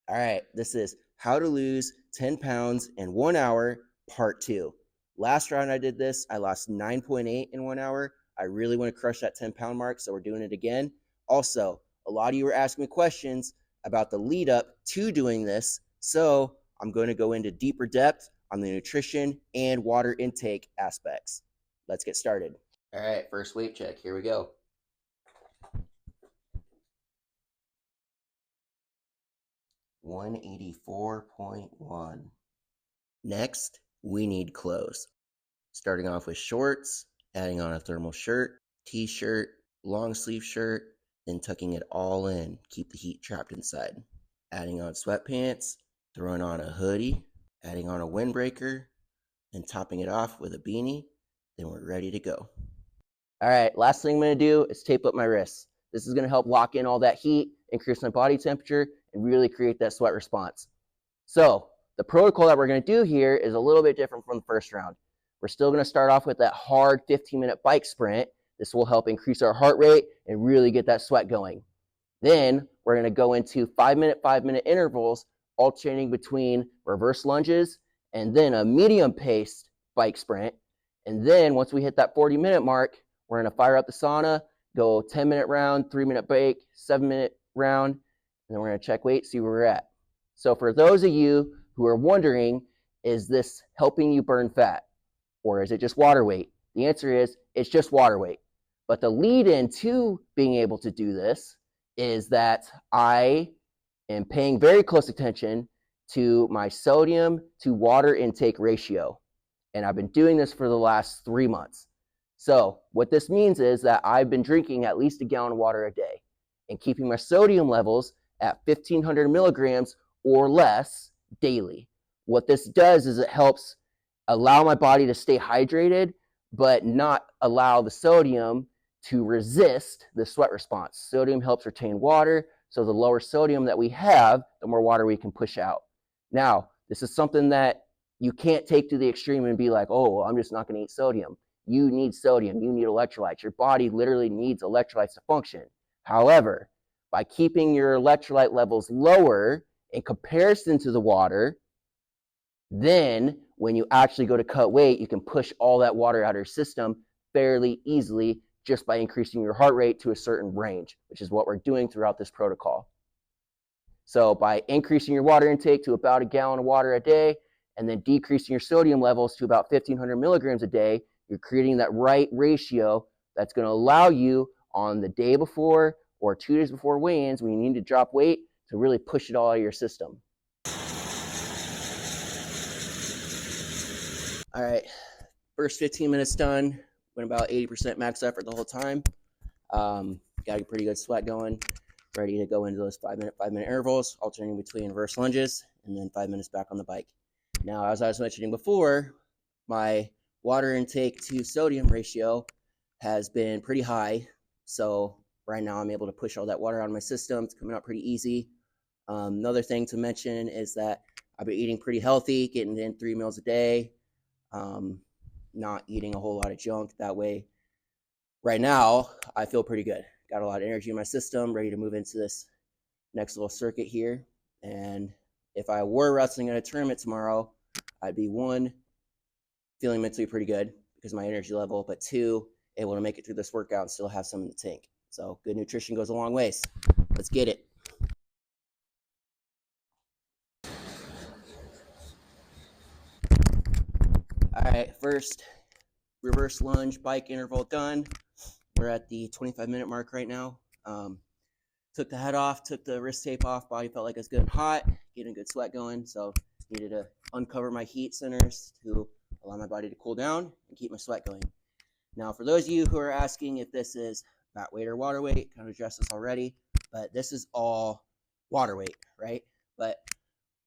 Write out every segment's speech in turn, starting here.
All right, this is how to lose 10 pounds in 1 hour, part 2. Last round I did this, I lost 9.8 in 1 hour. I really want to crush that 10-pound mark, so we're doing it again. Also, a lot of you were asking me questions about the lead up to doing this, so I'm going to go into deeper depth on the nutrition and water intake aspects. Let's get started. All right, first weight check. Here we go. 184.1. Next, we need clothes. Starting off with shorts, adding on a thermal shirt, t-shirt, long sleeve shirt, then tucking it all in, keep the heat trapped inside. Adding on sweatpants, throwing on a hoodie, adding on a windbreaker, and topping it off with a beanie, then we're ready to go. All right, last thing I'm gonna do is tape up my wrists. This is gonna help lock in all that heat, increase my body temperature, and really create that sweat response. So the protocol that we're gonna do here is a little bit different from the first round. We're still gonna start off with that hard 15-minute bike sprint. This will help increase our heart rate and really get that sweat going. Then we're gonna go into 5-minute intervals, alternating between reverse lunges and then a medium-paced bike sprint. And then once we hit that 40-minute mark, we're gonna fire up the sauna, go 10-minute round, 3-minute break, 7-minute round, and then we're gonna check weight, see where we're at. So for those of you who are wondering, is this helping you burn fat? Or is it just water weight? The answer is, it's just water weight. But the lead in to being able to do this is that I am paying very close attention to my sodium to water intake ratio. And I've been doing this for the last 3 months. So what this means is that I've been drinking at least a gallon of water a day and keeping my sodium levels at 1,500 milligrams or less daily. What this does is it helps allow my body to stay hydrated, but not allow the sodium to resist the sweat response. Sodium helps retain water, so the lower sodium that we have, the more water we can push out. Now, this is something that you can't take to the extreme and be like, oh, I'm just not going to eat sodium. You need sodium, you need electrolytes. Your body literally needs electrolytes to function. However, by keeping your electrolyte levels lower in comparison to the water, then when you actually go to cut weight, you can push all that water out of your system fairly easily just by increasing your heart rate to a certain range, which is what we're doing throughout this protocol. So by increasing your water intake to about a gallon of water a day, and then decreasing your sodium levels to about 1,500 milligrams a day, you're creating that right ratio that's going to allow you on the day before or 2 days before weigh-ins, when you need to drop weight, to really push it all out of your system. All right, first 15 minutes done. Went about 80% max effort the whole time. Got a pretty good sweat going. Ready to go into those 5-minute intervals, alternating between reverse lunges and then 5 minutes back on the bike. Now, as I was mentioning before, my water intake to sodium ratio has been pretty high. So right now I'm able to push all that water out of my system. It's coming out pretty easy. Another thing to mention is that I've been eating pretty healthy, getting in 3 meals a day, not eating a whole lot of junk. That way, right now, I feel pretty good. Got a lot of energy in my system, ready to move into this next little circuit here. And if I were wrestling in a tournament tomorrow, I'd be 1, feeling mentally pretty good because of my energy level, but 2, able to make it through this workout and still have some in the tank. So good nutrition goes a long ways. Let's get it. All right, first reverse lunge bike interval done. We're at the 25-minute mark right now. Took the head off, took the wrist tape off, body felt like it was good and hot, getting a good sweat going, so needed to uncover my heat centers to allow my body to cool down and keep my sweat going. Now, for those of you who are asking if this is fat weight or water weight, kind of addressed this already, but this is all water weight, right? But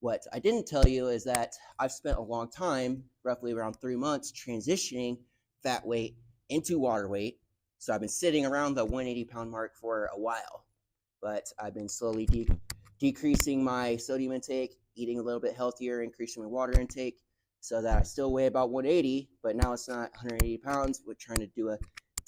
what I didn't tell you is that I've spent a long time, roughly around 3 months, transitioning fat weight into water weight. So I've been sitting around the 180-pound mark for a while, but I've been slowly decreasing my sodium intake, eating a little bit healthier, increasing my water intake, so that I still weigh about 180, but now it's not 180 pounds. We're trying to do a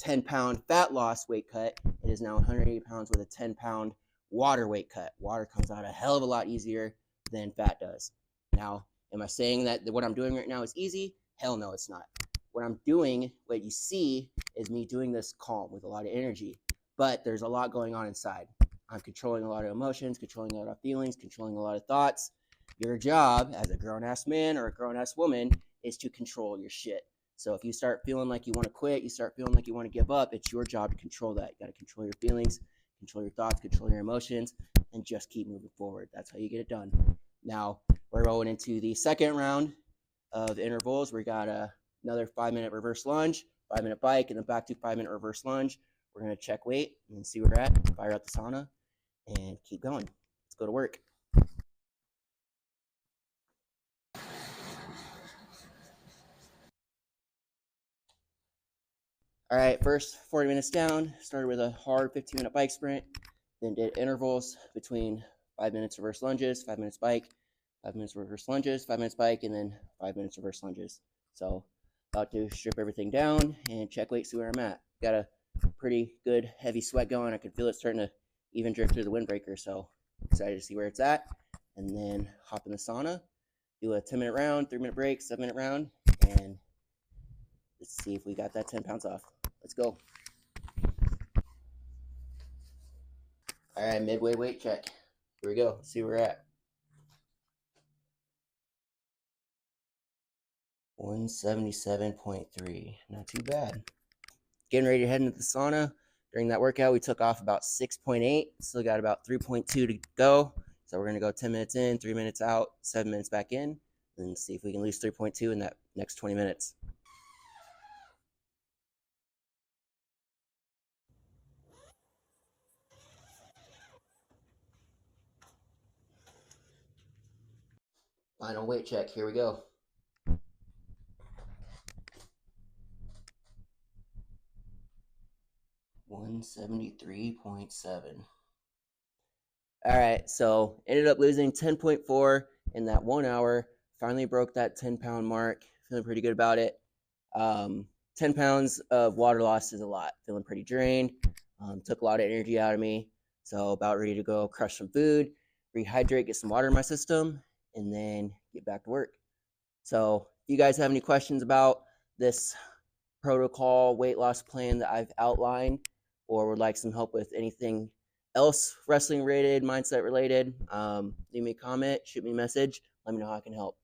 10-pound fat loss weight cut. It is now 180 pounds with a 10-pound water weight cut. Water comes out a hell of a lot easier than fat does. Now, am I saying that what I'm doing right now is easy? Hell no, it's not. What I'm doing, what you see, is me doing this calm with a lot of energy, but there's a lot going on inside. I'm controlling a lot of emotions, controlling a lot of feelings, controlling a lot of thoughts. Your job as a grown-ass man or a grown-ass woman is to control your shit. So if you start feeling like you want to quit, you start feeling like you want to give up, it's your job to control that. You got to control your feelings, control your thoughts, control your emotions, and just keep moving forward. That's how you get it done. Now, we're going into the second round of intervals. We got another 5-minute reverse lunge, 5-minute bike, and then back to 5-minute reverse lunge. We're going to check weight and see where we're at, fire out the sauna, and keep going. Let's go to work. All right, first 40 minutes down, started with a hard 15-minute bike sprint, then did intervals between 5 minutes reverse lunges, 5 minutes bike, 5 minutes reverse lunges, 5 minutes bike, and then 5 minutes reverse lunges. So about to strip everything down and check weight, see where I'm at. Got a pretty good heavy sweat going. I can feel it starting to even drip through the windbreaker, so excited to see where it's at. And then hop in the sauna, do a 10-minute round, 3-minute break, 7-minute round, and let's see if we got that 10 pounds off. Let's go. All right, midway weight check. Here we go. Let's see where we're at. 177.3. Not too bad. Getting ready to head into the sauna. During that workout, we took off about 6.8. Still got about 3.2 to go. So we're going to go 10 minutes in, 3 minutes out, 7 minutes back in, and see if we can lose 3.2 in that next 20 minutes. Final weight check. Here we go. 173.7. All right, so ended up losing 10.4 in that 1 hour. Finally broke that 10-pound mark. Feeling pretty good about it. 10 pounds of water loss is a lot. Feeling pretty drained. Took a lot of energy out of me. So about ready to go crush some food, rehydrate, get some water in my system, and then get back to work. So if you guys have any questions about this protocol weight loss plan that I've outlined, or would like some help with anything else wrestling related, mindset related, leave me a comment, shoot me a message, let me know how I can help.